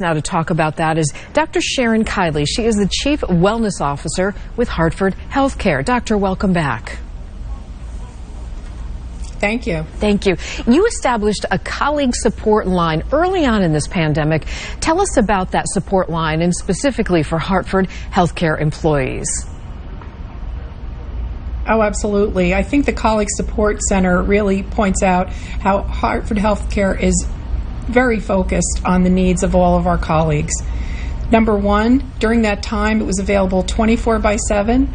Now to talk about that is Dr. Sharon Kiely. She is the Chief Wellness Officer with Hartford Healthcare. Doctor, welcome back. Thank you. Thank you. You established a colleague support line early on in this pandemic. Tell us about that support line and specifically for Hartford Healthcare employees. Oh, absolutely. I think the Colleague Support Center really points out how Hartford Healthcare is very focused on the needs of all of our colleagues. Number one, during that time, it was available 24/7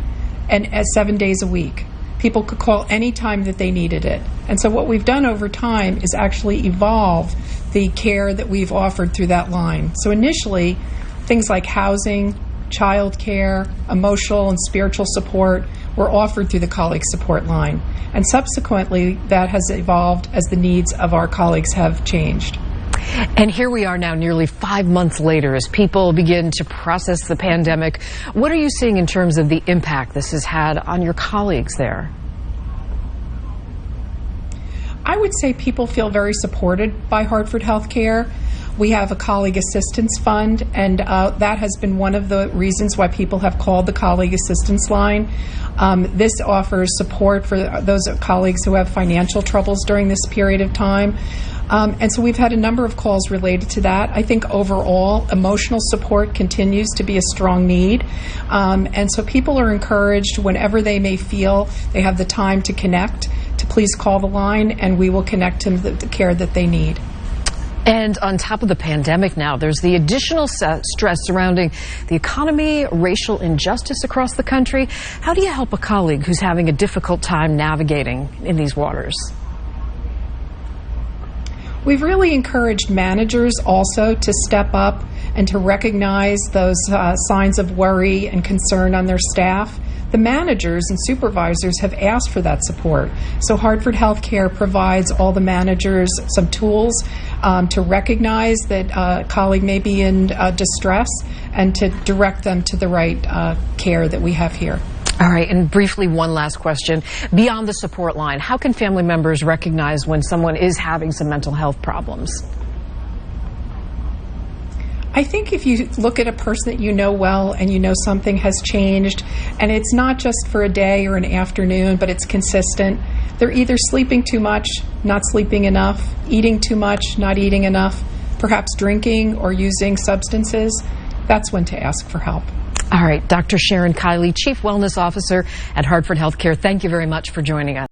and 7 days a week. People could call any time that they needed it. And so what we've done over time is actually evolve the care that we've offered through that line. So initially, things like housing, child care, emotional and spiritual support were offered through the Colleague Support line. And subsequently, that has evolved as the needs of our colleagues have changed. And here we are now nearly 5 months later as people begin to process the pandemic. What are you seeing in terms of the impact this has had on your colleagues there? I would say people feel very supported by Hartford Healthcare. We have a colleague assistance fund, and that has been one of the reasons why people have called the colleague assistance line. This offers support for those colleagues who have financial troubles during this period of time. And so we've had a number of calls related to that. I think overall, emotional support continues to be a strong need. And so people are encouraged whenever they may feel they have the time to connect, to please call the line, and we will connect to the care that they need. And on top of the pandemic now, there's the additional stress surrounding the economy, racial injustice across the country. How do you help a colleague who's having a difficult time navigating in these waters? We've really encouraged managers also to step up and to recognize those signs of worry and concern on their staff. The managers and supervisors have asked for that support. So Hartford Healthcare provides all the managers some tools to recognize that a colleague may be in distress and to direct them to the right care that we have here. All right, and briefly, one last question. Beyond the support line, how can family members recognize when someone is having some mental health problems? I think if you look at a person that you know well and you know something has changed, and it's not just for a day or an afternoon, but it's consistent, they're either sleeping too much, not sleeping enough, eating too much, not eating enough, perhaps drinking or using substances, that's when to ask for help. All right, Dr. Sharon Kiely, Chief Wellness Officer at Hartford Healthcare, thank you very much for joining us.